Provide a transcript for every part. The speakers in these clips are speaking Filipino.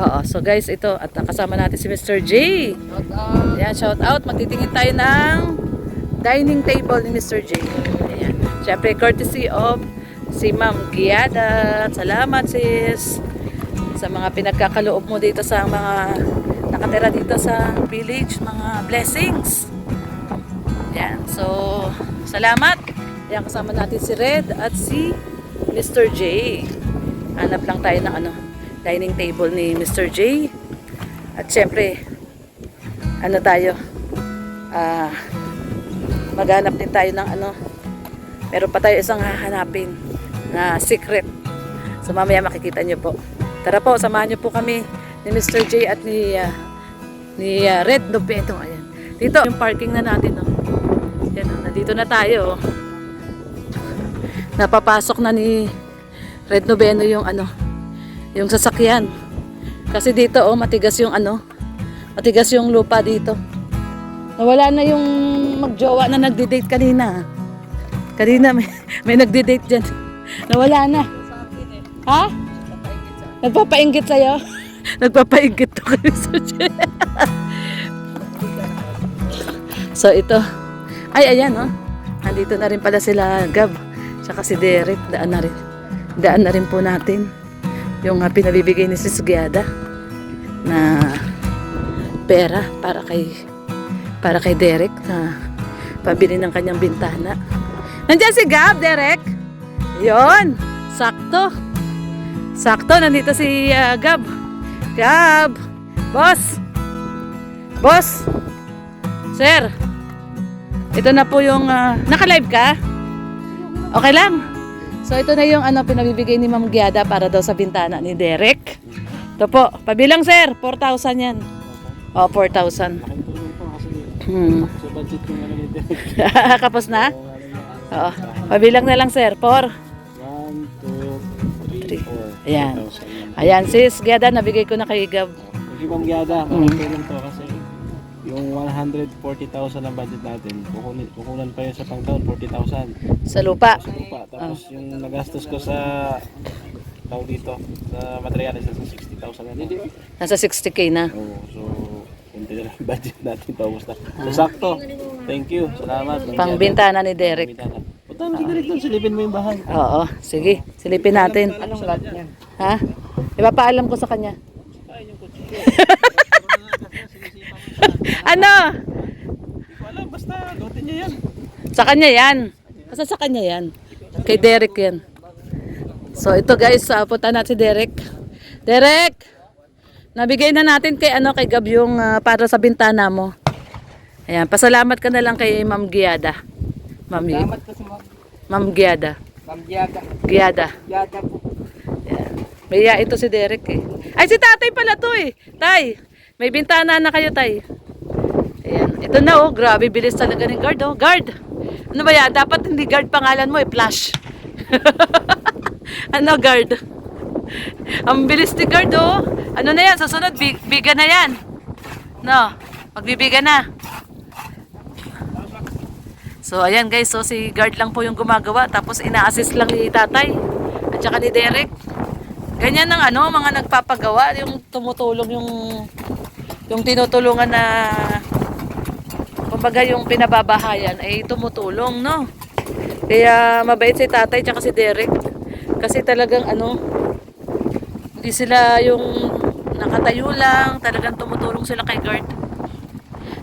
Oo, so guys, ito at kasama natin si Mr. J. Ayan, shout out. Magtitingin tayo ng dining table ni Mr. J. Ayan. Siyempre, courtesy of si Ma'am Giada. Salamat sis sa mga pinagkakaloob mo dito sa mga nakatira dito sa village, mga blessings. Ayan, so salamat. Ayan, kasama natin si Red at si Mr. J. Hanap lang tayo ng dining table ni Mr. J. At syempre, tayo, maghanap din tayo ng meron pa tayo isang hahanapin na secret. So mamaya makikita nyo po. Tara po, samahan nyo po kami ni Mr. J at ni Red Novedo. Ayan. Dito, yung parking na natin. Yan, nandito na tayo. Napapasok na ni Red Novedo yung sasakyan. Kasi dito matigas yung matigas yung lupa dito. Nawala na yung magjowa na nagde-date kanina. Kanina may nagde-date diyan. Nawala na. Ha? Nagpapainggit sa'yo? Nagpapainggit to kay Mr. J. So ito. Ay, ayan Nandito na rin pala sila Gab. Tsaka si Derek. Daan na rin po natin yung pinabibigay ni Sis Giada na pera para kay Derek na pabili ng kanyang bintana. Nandiyan si Gab, Derek. Yon, sakto. Sakto, nandito si Gab. Gab, boss. Boss. Sir. Ito na po yung naka-live ka? Okay lang. So ito na yung pinabibigay ni Ma'am Giada para daw sa bintana ni Derek. Ito po, pabilang sir, 4,000 yan. O, 4,000. Kapos na? Oo. Pabilang na lang sir, 4. 1, 2, 3, 4. Ayan. Ayan, sis Giada, nabigay ko na kay Gab. Thank you Ma'am Giada, makatulong to kasi yung 140,000 na budget natin, kukunan pa yun sa pangtaon, 40,000. Sa lupa. Sa lupa. Tapos yung nagastos ko sa tao dito, sa materials, sa 60,000 na dito. Nasa 60k na. Oo, so kunti na lang budget natin, paubos na. So sakto, thank you, salamat. Pang bintana ni Derek. Punta mo si Derek doon, silipin mo yung bahay. Oo, sige, silipin natin. Anong lot niya? Ha? Ipapaalam ko sa kanya. Ano? Hindi ko alam, basta lutin niya yan. Sa kanya yan. Basta sa kanya yan. Kay Derek yan. So ito guys, punta natin si Derek. Derek! Nabigay na natin kay kay Gab yung para sa bintana mo. Ayan, pasalamat ka na lang kay Ma'am Giada. Salamat po sa Ma'am Giada. Ma'am Giada. Giada. Giada po. Ayan. Maya ito si Derek eh. Ay si tatay pala to eh. Tay, may bintana na kayo tay. Ayan. Ito na grabe bilis talaga ng guard Guard! Ano ba yan? Dapat hindi guard pangalan mo flash. Ano guard? Ang bilis ni guard Ano na yan? Susunod, biga na yan. No, magbibiga na. So ayan guys, so si guard lang po yung gumagawa. Tapos ina-assist lang ni tatay. At saka ni Derek. Ganyan ng mga nagpapagawa. Yung tumutulong yung tinutulungan na kumbaga yung pinababahayan ay tumutulong, no? Kaya mabait si tatay tsaka si Derek. Kasi talagang hindi sila yung nakatayo lang, talagang tumutulong sila kay guard.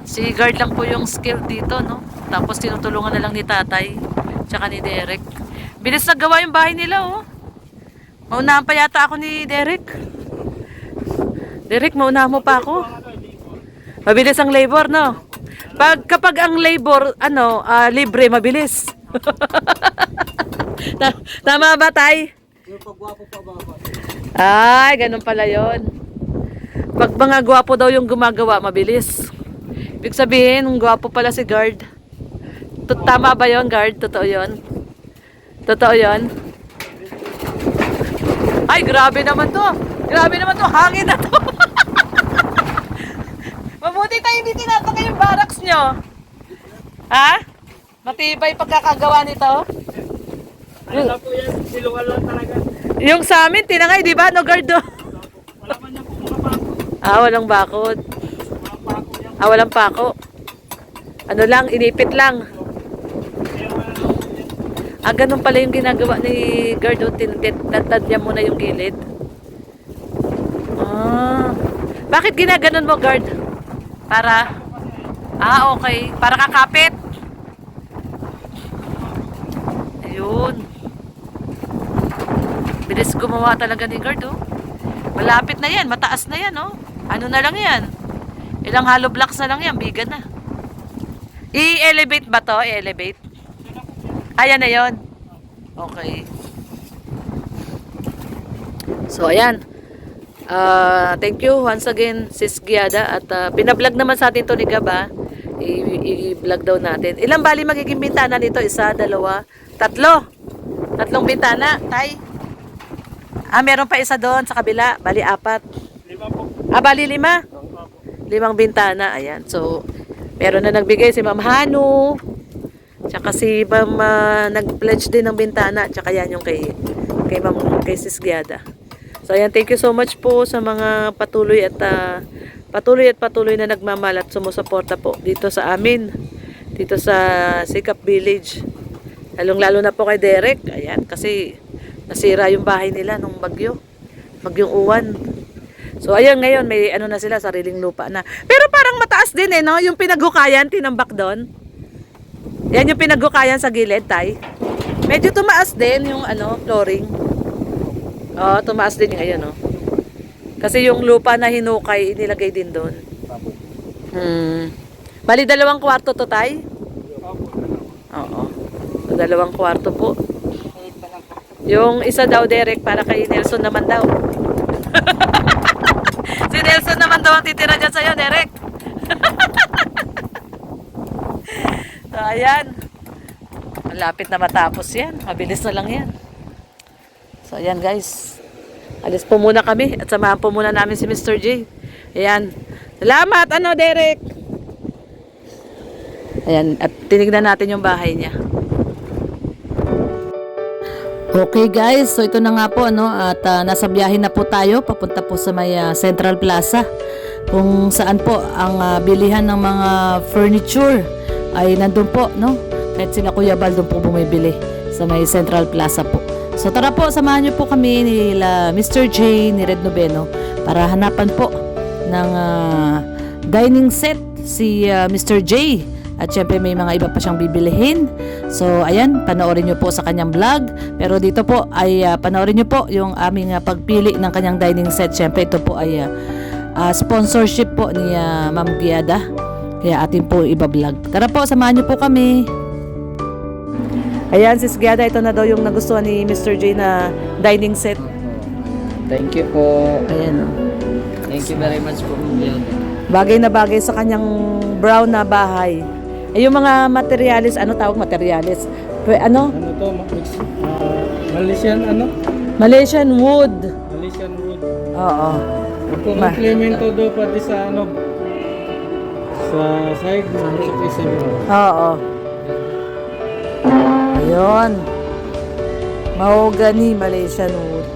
Si guard lang po yung skill dito, no? Tapos tinutulungan na lang ni tatay tsaka ni Derek. Bilis na gawa yung bahay nila, Maunahan pa yata ako ni Derek. Derek, maunahan mo pa ako. Mabilis ang labor, no? Kapag ang labor, libre, mabilis. Tama ba, tay? Ay, ganun pala yon. Pag mga gwapo daw yung gumagawa, mabilis. Ibig sabihin, gwapo pala si guard. Tama ba yon, guard? Totoo yon? Totoo yon? Ay, grabe naman to. Grabe naman to. Hangin na to. Mabuti tayo hindi tinatangay yung barracks nyo. Ha? Matibay pagkakagawa nito. Wala po yan, silungan lang talaga. Yung sa amin, tinangay, di ba? No guard do. Wala man niya po mga Walang bakod. Walang pako. Ano lang, inipit lang. Ganun pala yung ginagawa ni guard. Tinatad niya muna yung gilid. Bakit ginaganon mo, guard? Para? Okay. Para kakapit. Ayun. Bilis gumawa talaga ni guard, oh. Malapit na yan. Mataas na yan, oh. Ano na lang yan? Ilang hollow blocks na lang yan. Bigan na. I-elevate ba to? I-elevate? Ayan na yun. Okay. So, ayan. Thank you once again, Sis Giada. At pinablog naman sa atin to ni Gaba. I-vlog daw natin. Ilang bali magiging bintana nito? 1, 2, 3. Tatlong bintana, Tay. Meron pa isa doon sa kabila. Bali 4. 5 po. Bali 5. 5 bintana. Ayan. So, meron na nagbigay si Ma'am Hanu. Tsaka si Ma'am nag-pledge din ng bintana. Tsaka yan yung kay Sis Giada. So, ayan. Thank you so much po sa mga patuloy na nagmamahal at sumusuporta po dito sa amin. Dito sa Sikap Village. Lalong-lalo na po kay Derek. Ayan. Kasi nasira yung bahay nila nung bagyong uwan. So, ayun ngayon, may ano na sila, sariling lupa na. Pero parang mataas din no? Yung pinaghukayan, tinambak doon. Yan yung pinaghukayan sa gilid, Tay. Medyo tumaas din yung flooring. Tumaas din yung ayan, Kasi yung lupa na hinukay, inilagay din doon. Bali, 2 kwarto to, Tay? Oo. So, 2 kwarto po. Yung isa daw, Derek, para kay Nelson naman daw. Si Nelson naman daw ang titira dyan sa'yo, Derek. So, ayan. Malapit na matapos yan. Mabilis na lang yan. So, ayan guys. Alis po muna kami at samahan po muna namin si Mr. J. Ayan. Salamat, Derek. Ayan. At tinignan natin yung bahay niya. Okay guys, so ito na nga po at nasa biyahe na po tayo papunta po sa may Central Plaza kung saan po ang bilihan ng mga furniture ay nandun po, kahit sila Kuya Bal doon po bumibili sa may Central Plaza po. So tara po, samahan niyo po kami nila Mr. J, ni Red Noveno para hanapan po ng dining set si Mr. J. At syempre may mga iba pa siyang bibilihin. So ayan, panoorin nyo po sa kanyang vlog. Pero dito po ay panoorin nyo po yung aming pagpili ng kanyang dining set. Syempre ito po ay sponsorship po ni Ma'am Giada. Kaya atin po iba-vlog. Tara po, samahan nyo po kami. Ayan, Sis Giada, ito na daw yung nagustuhan ni Mr. J na dining set. Thank you po. Ayan. Thank you very much po. Bagay na bagay sa kanyang brown na bahay. Yung mga materialis, tawag materialis? Ano to? Malaysian Malaysian wood. Malaysian wood. Oo. Komplemento do pati sa sa side sa isa mo. Oo. Ayun. Mahogany Malaysian wood.